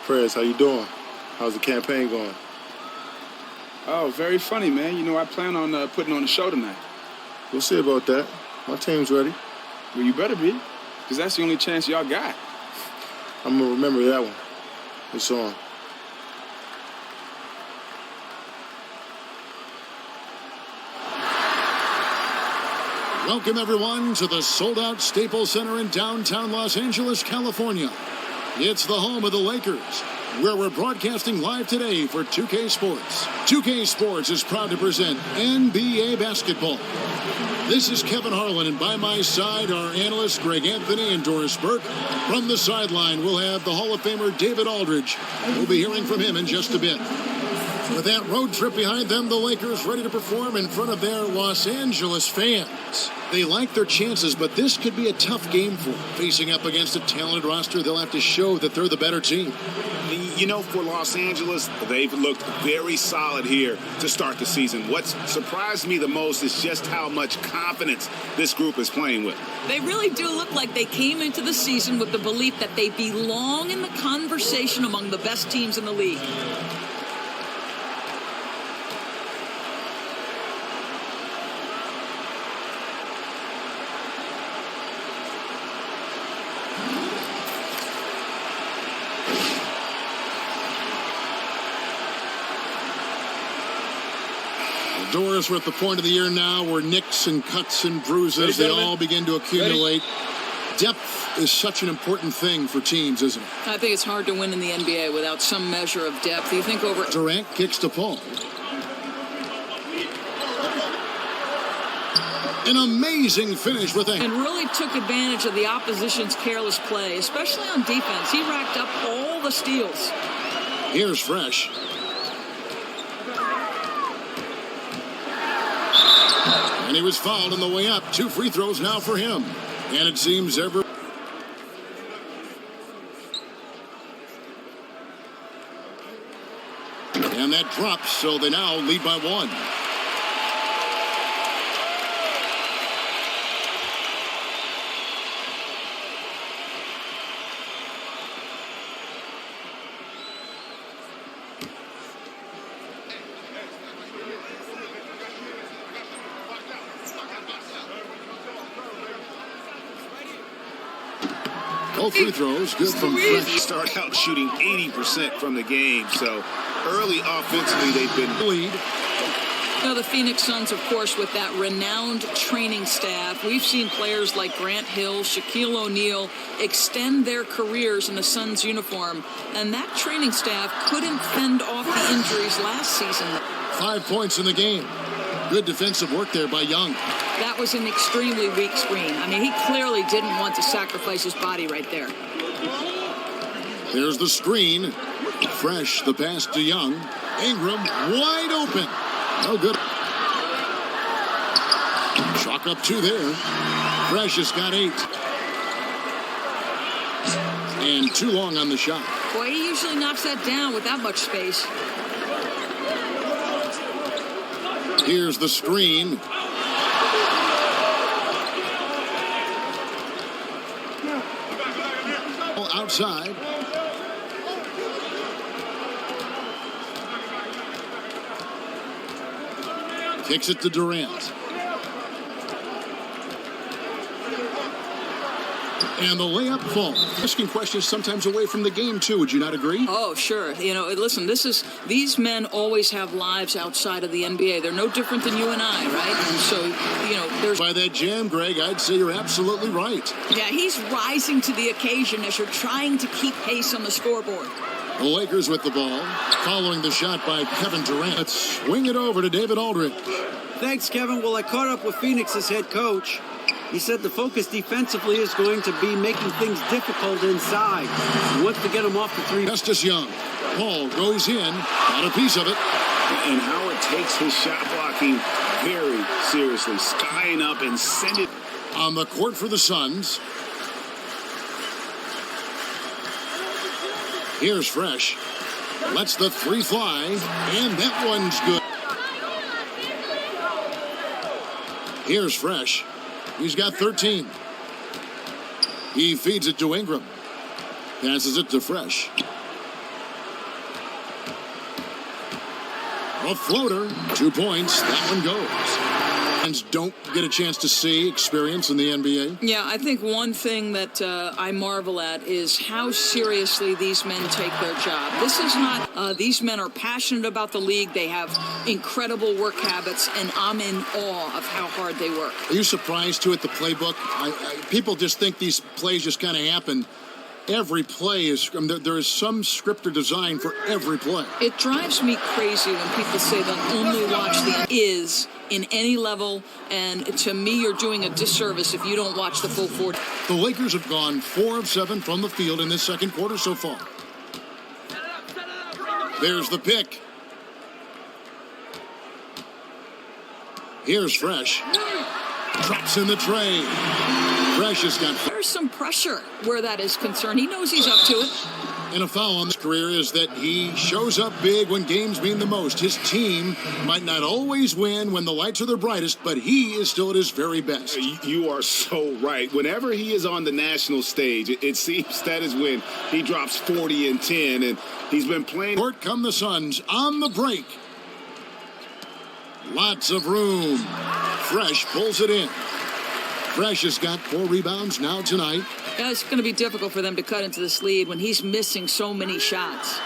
Prez, how you doing? How's the campaign going? Oh, very funny, man. You know, I plan on putting on a show tonight. We'll see about that. My team's ready. Well, you better be, because that's the only chance y'all got. I'm going to remember that one. It's on. Welcome, everyone, to the sold-out Staples Center in downtown Los Angeles, California. It's the home of the Lakers, where we're broadcasting live today for 2K Sports. 2K Sports is proud to present NBA basketball. This is Kevin Harlan, and by my side are analysts Greg Anthony and Doris Burke. From the sideline, we'll have the Hall of Famer David Aldridge. We'll be hearing from him in just a bit. With that road trip behind them, the Lakers ready to perform in front of their Los Angeles fans. They like their chances, but this could be a tough game for them. Facing up against a talented roster, they'll have to show that they're the better team. You know, for Los Angeles, they've looked very solid here to start the season. What's surprised me the most is just how much confidence this group is playing with. They really do look like they came into the season with the belief that they belong in the conversation among the best teams in the league. Doris, we're at the point of the year now where nicks and cuts and bruises, they all begin to accumulate. Depth is such an important thing for teams, isn't it? I think it's hard to win in the NBA without some measure of depth. You think over... Durant kicks to Paul. An amazing finish with a... And really took advantage of the opposition's careless play, especially on defense. He racked up all the steals. Here's Fresh. And he was fouled on the way up. 2 free throws now for him. And it seems And that drops, so they now lead by 1. Both free throws, good from Fresh. Start out shooting 80% from the game, so early offensively they've been lead. You know, the Phoenix Suns, of course, with that renowned training staff. We've seen players like Grant Hill, Shaquille O'Neal extend their careers in the Suns uniform, and that training staff couldn't fend off the injuries last season. 5 points in the game. Good defensive work there by Young. That was an extremely weak screen. I mean, he clearly didn't want to sacrifice his body right there. There's the screen. Fresh, the pass to Young. Ingram, wide open. No good. Chalk up 2 there. Fresh has got 8. And too long on the shot. Boy, he usually knocks that down with that much space. Here's the screen. Outside. Kicks it to Durant. And the layup falls. Asking questions sometimes away from the game, too. Would you not agree? Oh, sure. You know, listen, these men always have lives outside of the NBA. They're no different than you and I, right? And so, you know, there's... By that jam, Greg, I'd say you're absolutely right. Yeah, he's rising to the occasion as you're trying to keep pace on the scoreboard. The Lakers with the ball, following the shot by Kevin Durant. Let's swing it over to David Aldridge. Thanks, Kevin. Well, I caught up with Phoenix's head coach. He said the focus defensively is going to be making things difficult inside. He wants to get him off the three. Justice Young. Paul goes in, got a piece of it. And Howard takes his shot blocking very seriously, skying up and send it. On the court for the Suns. Here's Fresh. Lets the 3 fly, and that one's good. Here's Fresh. He's got 13. He feeds it to Ingram. Passes it to Fresh. A floater, 2 points. That one goes. And don't get a chance to see experience in the NBA. Yeah, I think one thing that I marvel at is how seriously these men take their job. This is not, these men are passionate about the league. They have incredible work habits, and I'm in awe of how hard they work. Are you surprised, too, at the playbook? People just think these plays just kind of happen. Every play is, there is some script or design for every play. It drives me crazy when people say they'll only watch the is in any level, and to me, you're doing a disservice if you don't watch the full 40. The Lakers have gone 4 of 7 from the field in this second quarter so far. There's the pick. Here's Fresh. Drops in the tray. Fresh has got... There's some pressure where that is concerned. He knows he's up to it. And a foul on his career is that he shows up big when games mean the most. His team might not always win when the lights are their brightest, but he is still at his very best. You are so right. Whenever he is on the national stage, it seems that is when he drops 40 and 10, and he's been playing. Court come the Suns on the break. Lots of room. Fresh pulls it in. Fresh has got 4 rebounds now tonight. Yeah, it's going to be difficult for them to cut into this lead when he's missing so many shots.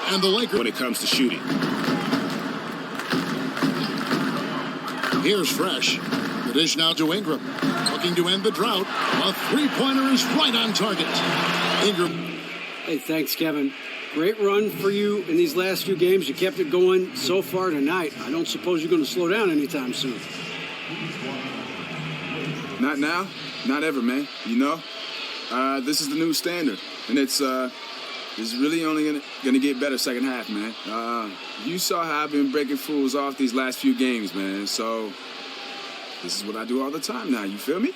And the Lakers... when it comes to shooting. Here's Fresh. The dish now to Ingram. Looking to end the drought. A three-pointer is right on target. Ingram. Hey, thanks, Kevin. Great run for you in these last few games. You kept it going so far tonight. I don't suppose you're going to slow down anytime soon. Not now, not ever, man. You know, this is the new standard, and it's really only gonna get better second half, man. You saw how I've been breaking fools off these last few games, man. So this is what I do all the time now. You feel me?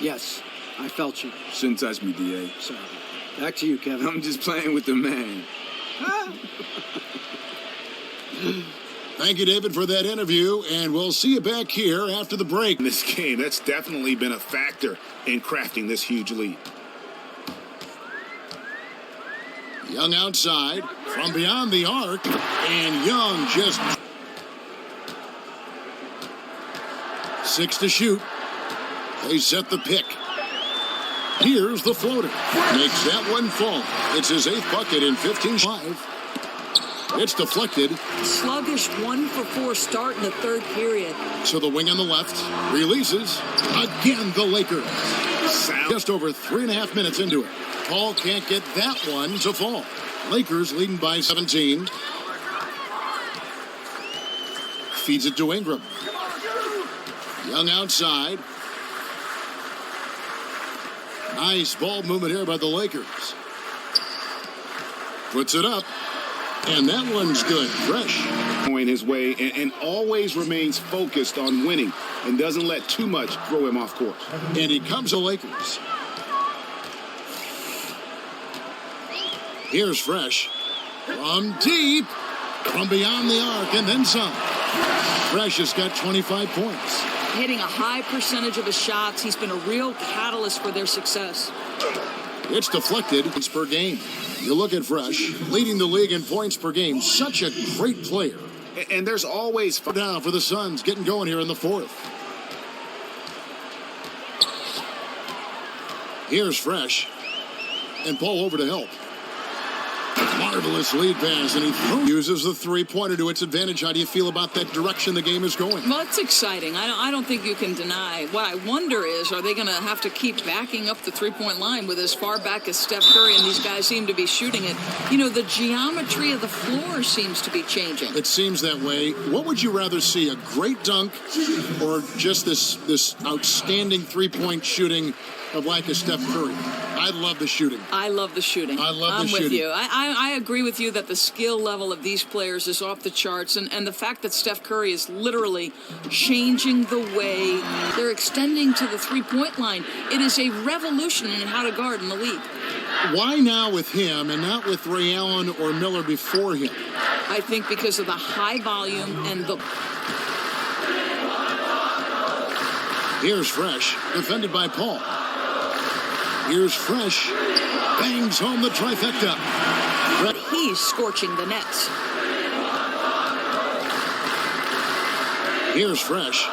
Yes, I felt you. Shouldn't touch me, DA. Sorry. Back to you, Kevin. I'm just playing with the man. Thank you, David, for that interview, and we'll see you back here after the break. In this game, that's definitely been a factor in crafting this huge lead. Young outside, from beyond the arc, and Young just... 6 to shoot. They set the pick. Here's the floater. Makes that one fall. It's his 8th bucket in 15-5. It's deflected. Sluggish 1 for 4 start in the third period. So the wing on the left releases. Again, the Lakers. Just over 3.5 minutes into it. Paul can't get that one to fall. Lakers leading by 17. Feeds it to Ingram. Young outside. Nice ball movement here by the Lakers. Puts it up. And that one's good. Fresh. Going his way and always remains focused on winning and doesn't let too much throw him off course. And he comes to Lakers. Here's Fresh. From deep. From beyond the arc and then some. Fresh has got 25 points. Hitting a high percentage of his shots. He's been a real catalyst for their success. It's deflected. Points per game. You look at Fresh, leading the league in points per game. Such a great player. And there's always down for the Suns, getting going here in the 4th. Here's Fresh. And Paul over to help. Marvelous lead pass, and he uses the three-pointer to its advantage. How do you feel about that direction the game is going? Well, it's exciting. I don't think you can deny. What I wonder is, are they going to have to keep backing up the three-point line with as far back as Steph Curry, and these guys seem to be shooting it. You know, the geometry of the floor seems to be changing. It seems that way. What would you rather see, a great dunk or just this outstanding three-point shooting of like a Steph Curry? I love the shooting. I love the shooting. I love I'm the shooting. with you. I agree with you that the skill level of these players is off the charts, and the fact that Steph Curry is literally changing the way they're extending to the three-point line. It is a revolution in how to guard in the league. Why now with him and not with Ray Allen or Miller before him? I think because of the high volume and the... Here's Fresh, defended by Paul. Here's Fresh, bangs home the trifecta. He's scorching the nets. Here's Fresh.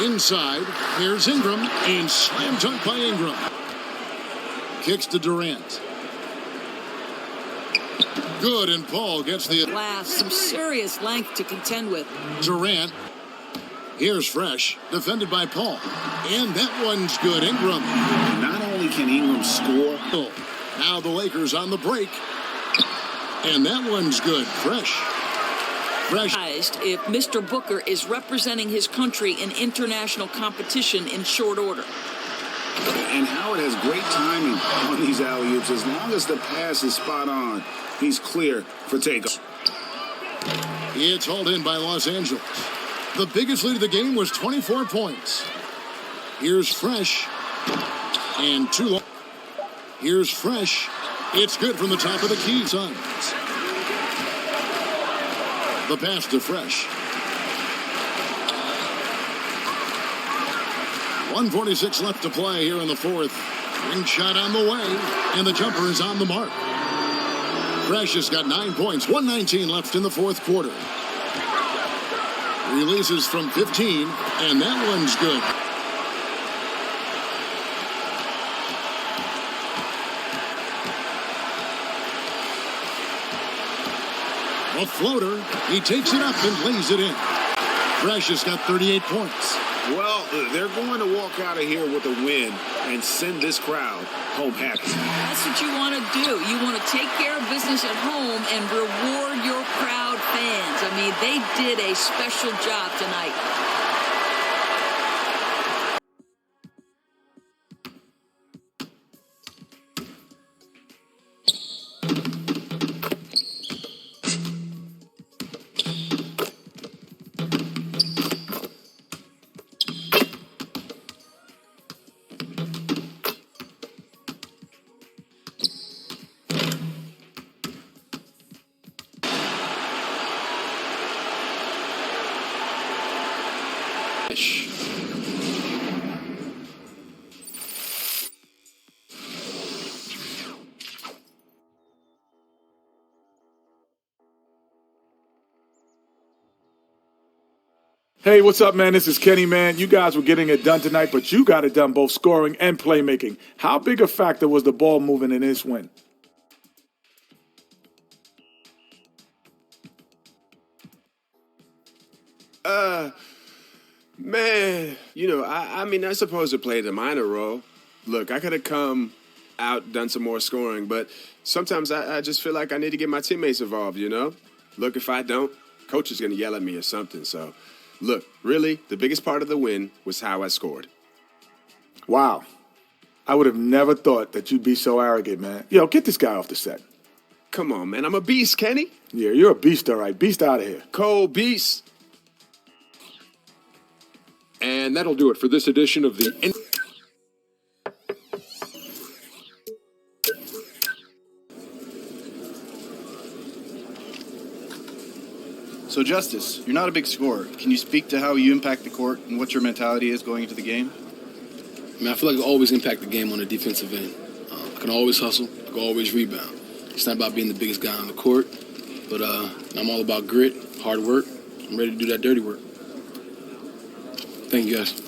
Inside. Here's Ingram. And slam dunk by Ingram. Kicks to Durant. Good, and Paul gets the Glass, some serious length to contend with. Durant. Here's Fresh, defended by Paul. And that one's good, Ingram. Not only can Ingram score. Now the Lakers on the break. And that one's good, Fresh. If Mr. Booker is representing his country in international competition in short order. And Howard has great timing on these alley-oops. As long as the pass is spot on, he's clear for takeoff. It's hauled in by Los Angeles. The biggest lead of the game was 24 points. Here's Fresh. And too long. Here's Fresh. It's good from the top of the key. Suns. The pass to Fresh. 1:46 left to play here in the fourth. Ring shot on the way, and the jumper is on the mark. Fresh has got 9 points, 1:19 left in the fourth quarter. Releases from 15, and that one's good. A floater. He takes it up and lays it in. Fresh has got 38 points. Well, they're going to walk out of here with a win and send this crowd home happy. That's what you want to do. You want to take care of business at home and reward your proud fans. I mean, they did a special job tonight. Hey, what's up, man? This is Kenny, man. You guys were getting it done tonight, but you got it done both scoring and playmaking. How big a factor was the ball moving in this win? Man, I mean, I suppose it played a minor role. Look, I could have come out, done some more scoring, but sometimes I just feel like I need to get my teammates involved, Look, if I don't, coach is going to yell at me or something. So, look, really, the biggest part of the win was how I scored. Wow. I would have never thought that you'd be so arrogant, man. Yo, get this guy off the set. Come on, man. I'm a beast, Kenny. Yeah, you're a beast, all right. Beast out of here. Cold beast. And that'll do it for this edition of the... So, Justice, you're not a big scorer. Can you speak to how you impact the court and what your mentality is going into the game? I mean, I feel like I always impact the game on the defensive end. I can always hustle. I can always rebound. It's not about being the biggest guy on the court, but I'm all about grit, hard work. I'm ready to do that dirty work. Thank you, guys.